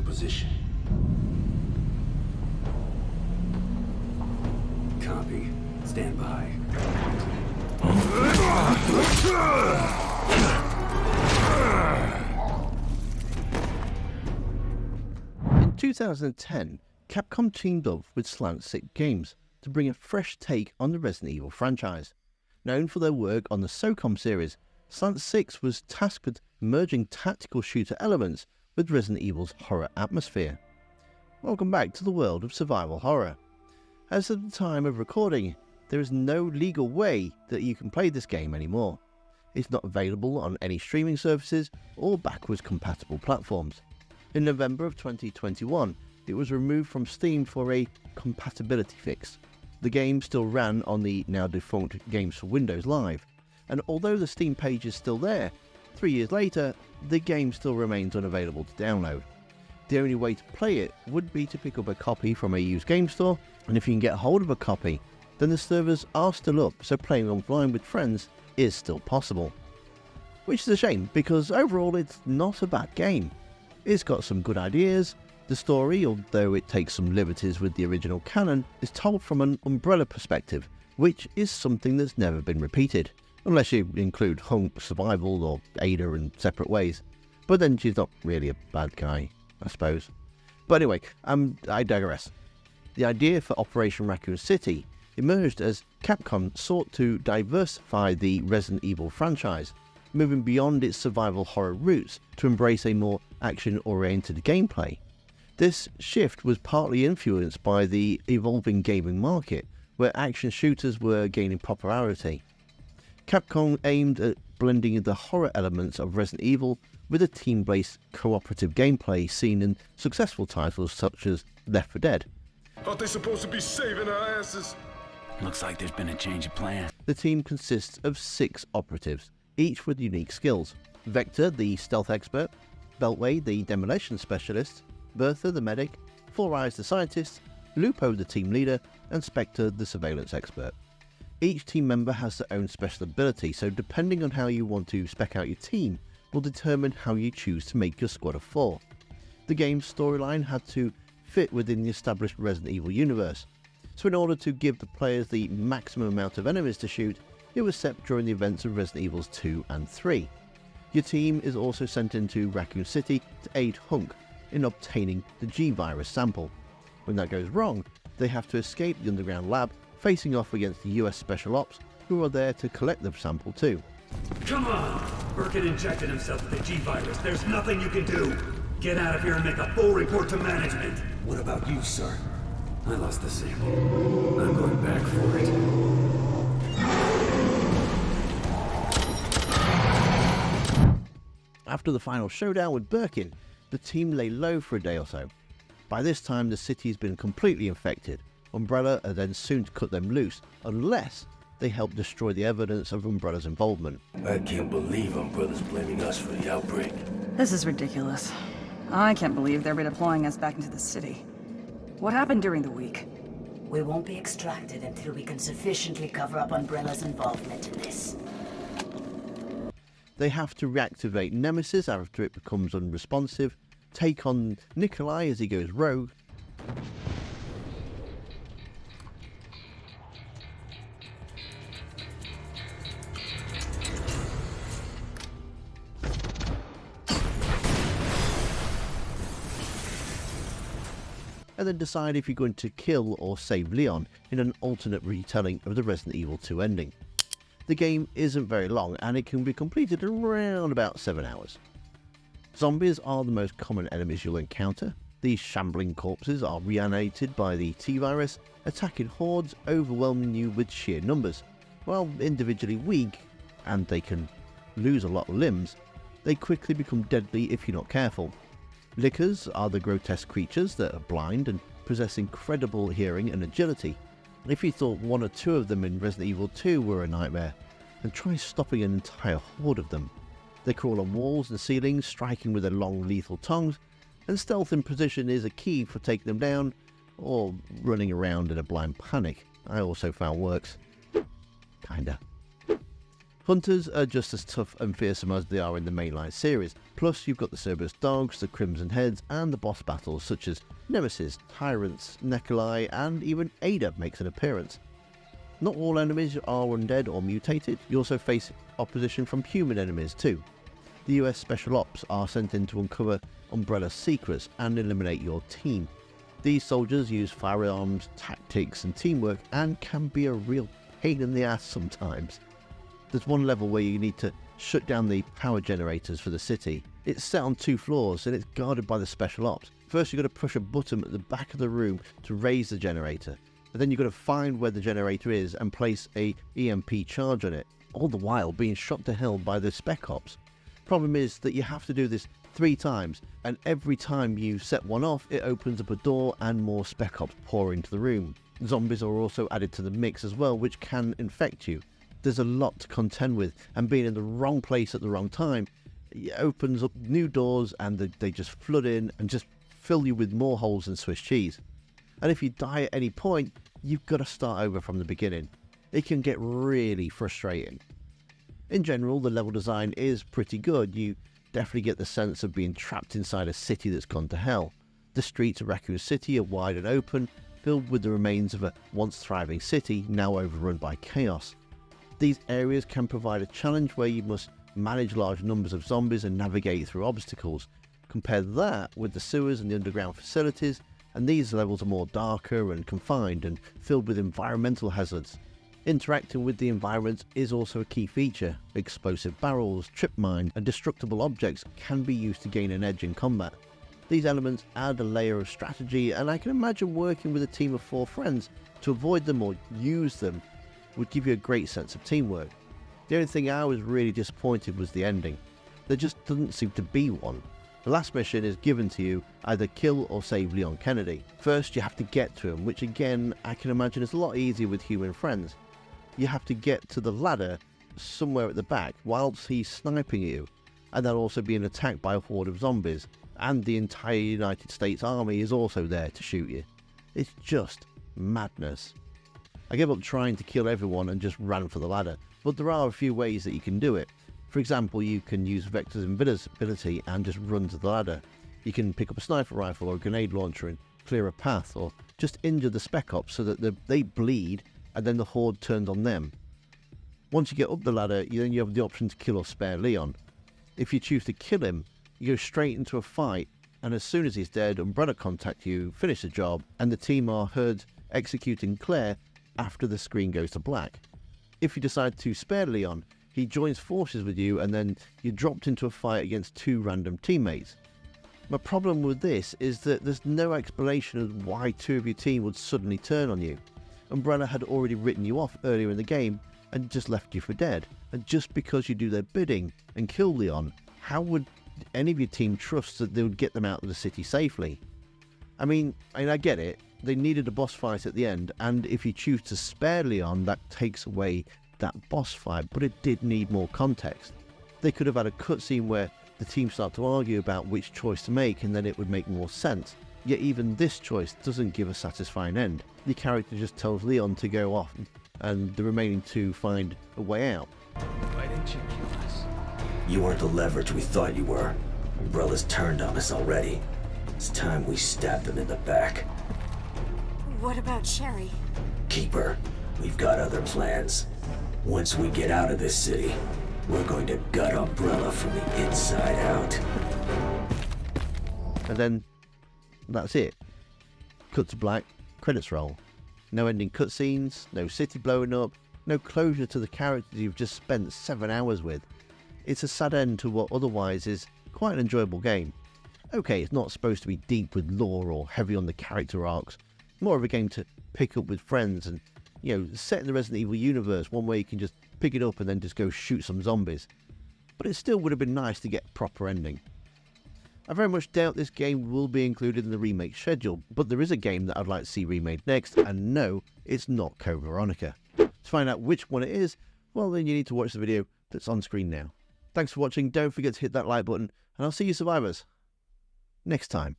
position. Copy. Stand by. In 2010, Capcom teamed up with Slant 6 Games to bring a fresh take on the Resident Evil franchise. Known for their work on the SOCOM series, Slant 6 was tasked with merging tactical shooter elements with Resident Evil's horror atmosphere. Welcome back to the world of survival horror. As of the time of recording, there is no legal way that you can play this game anymore. It's not available on any streaming services or backwards compatible platforms. In November of 2021, it was removed from Steam for a compatibility fix. The game still ran on the now defunct Games for Windows Live, and although the Steam page is still there, 3 years later, the game still remains unavailable to download. The only way to play it would be to pick up a copy from a used game store, and if you can get hold of a copy, then the servers are still up, so playing offline with friends is still possible. Which is a shame, because overall it's not a bad game. It's got some good ideas. The story, although it takes some liberties with the original canon, is told from an Umbrella perspective, which is something that's never been repeated, unless you include Hunk, Survival or Ada in separate ways. But then she's not really a bad guy, I suppose. But anyway, I digress. The idea for Operation Raccoon City emerged as Capcom sought to diversify the Resident Evil franchise, moving beyond its survival horror roots to embrace a more action-oriented gameplay. This shift was partly influenced by the evolving gaming market, where action shooters were gaining popularity. Capcom aimed at blending the horror elements of Resident Evil with a team-based cooperative gameplay seen in successful titles such as Left 4 Dead. Aren't they supposed to be saving our asses? Looks like there's been a change of plan. The team consists of 6 operatives, each with unique skills. Vector, the stealth expert, Beltway, the demolition specialist, Bertha, the medic, Four Eyes, the scientist, Lupo, the team leader, and Spectre, the surveillance expert. Each team member has their own special ability, so depending on how you want to spec out your team will determine how you choose to make your squad of 4. The game's storyline had to fit within the established Resident Evil universe, so in order to give the players the maximum amount of enemies to shoot, it was set during the events of Resident Evil 2 and 3. Your team is also sent into Raccoon City to aid Hunk in obtaining the G-Virus sample. When that goes wrong, they have to escape the underground lab, facing off against the US Special Ops, who are there to collect the sample too. Come on! Birkin injected himself with the G-Virus. There's nothing you can do! Get out of here and make a full report to management! What about you, sir? I lost the sample. I'm going back for it. After the final showdown with Birkin, the team lay low for a day or so. By this time, the city's been completely infected. Umbrella are then soon to cut them loose, unless they help destroy the evidence of Umbrella's involvement. I can't believe Umbrella's blaming us for the outbreak. This is ridiculous. I can't believe they're redeploying us back into the city. What happened during the week? We won't be extracted until we can sufficiently cover up Umbrella's involvement in this. They have to reactivate Nemesis after it becomes unresponsive, take on Nikolai as he goes rogue, and then decide if you're going to kill or save Leon in an alternate retelling of the Resident Evil 2 ending. The game isn't very long and it can be completed in around about 7 hours. Zombies are the most common enemies you'll encounter. These shambling corpses are reanimated by the T-Virus, attacking hordes, overwhelming you with sheer numbers. While individually weak, and they can lose a lot of limbs, they quickly become deadly if you're not careful. Lickers are the grotesque creatures that are blind and possess incredible hearing and agility. If you thought 1 or 2 of them in Resident Evil 2 were a nightmare, then try stopping an entire horde of them. They crawl on walls and ceilings, striking with their long lethal tongues, and stealth in position is a key for taking them down, or running around in a blind panic. I also found works. Kinda. Hunters are just as tough and fearsome as they are in the mainline series, plus you've got the Cerberus dogs, the Crimson Heads, and the boss battles such as Nemesis, Tyrants, Necroli, and even Ada makes an appearance. Not all enemies are undead or mutated, you also face opposition from human enemies too. The US Special Ops are sent in to uncover Umbrella's secrets and eliminate your team. These soldiers use firearms, tactics and teamwork and can be a real pain in the ass sometimes. There's one level where you need to shut down the power generators for the city. It's set on 2 floors and it's guarded by the Special Ops. First you've got to push a button at the back of the room to raise the generator, and then you've got to find where the generator is and place a EMP charge on it, all the while being shot to hell by the Spec Ops. Problem is that you have to do this 3 times, and every time you set one off it opens up a door and more Spec Ops pour into the room. Zombies are also added to the mix as well, which can infect you. There's a lot to contend with, and being in the wrong place at the wrong time, it opens up new doors and they just flood in and just fill you with more holes than Swiss cheese. And if you die at any point, you've got to start over from the beginning. It can get really frustrating. In general, the level design is pretty good. You definitely get the sense of being trapped inside a city that's gone to hell. The streets of Raccon City are wide and open, filled with the remains of a once thriving city now overrun by chaos. These areas can provide a challenge where you must manage large numbers of zombies and navigate through obstacles. Compare that with the sewers and the underground facilities, and these levels are more darker and confined and filled with environmental hazards. Interacting with the environments is also a key feature. Explosive barrels, trip mines and destructible objects can be used to gain an edge in combat. These elements add a layer of strategy, and I can imagine working with a team of 4 friends to avoid them or use them would give you a great sense of teamwork. The only thing I was really disappointed was the ending. There just doesn't seem to be one. The last mission is given to you, either kill or save Leon Kennedy. First you have to get to him, which again I can imagine is a lot easier with human friends. You have to get to the ladder somewhere at the back whilst he's sniping you, and then also being attacked by a horde of zombies, and the entire United States Army is also there to shoot you. It's just madness. I gave up trying to kill everyone and just ran for the ladder, but there are a few ways that you can do it. For example, you can use Vector's invisibility and just run to the ladder. You can pick up a sniper rifle or a grenade launcher and clear a path, or just injure the Spec Ops so that they bleed and then the horde turns on them. Once you get up the ladder, then you have the option to kill or spare Leon. If you choose to kill him, you go straight into a fight, and as soon as he's dead, Umbrella contact you, finish the job, and the team are heard executing Claire after the screen goes to black. If you decide to spare Leon, he joins forces with you, and then you're dropped into a fight against 2 random teammates. My problem with this is that there's no explanation of why 2 of your team would suddenly turn on you. Umbrella had already written you off earlier in the game and just left you for dead, and just because you do their bidding and kill Leon, how would any of your team trust that they would get them out of the city safely? I mean, I get it. They needed a boss fight at the end, and if you choose to spare Leon, that takes away that boss fight, but it did need more context. They could have had a cutscene where the team start to argue about which choice to make, and then it would make more sense. Yet even this choice doesn't give a satisfying end. The character just tells Leon to go off, and the remaining 2 find a way out. Why didn't you kill us? You weren't the leverage we thought you were. Umbrella's turned on us already. It's time we stabbed them in the back. What about Sherry? Keep her. We've got other plans. Once we get out of this city, we're going to gut Umbrella from the inside out. And then that's it. Cut to black, credits roll. No ending cutscenes, no city blowing up, no closure to the characters you've just spent 7 hours with. It's a sad end to what otherwise is quite an enjoyable game. Okay, it's not supposed to be deep with lore or heavy on the character arcs. More of a game to pick up with friends and, set in the Resident Evil universe, one where you can just pick it up and then just go shoot some zombies. But it still would have been nice to get a proper ending. I very much doubt this game will be included in the remake schedule, but there is a game that I'd like to see remade next, and no, it's not Code Veronica. To find out which one it is, well then you need to watch the video that's on screen now. Thanks for watching, don't forget to hit that like button, and I'll see you survivors next time.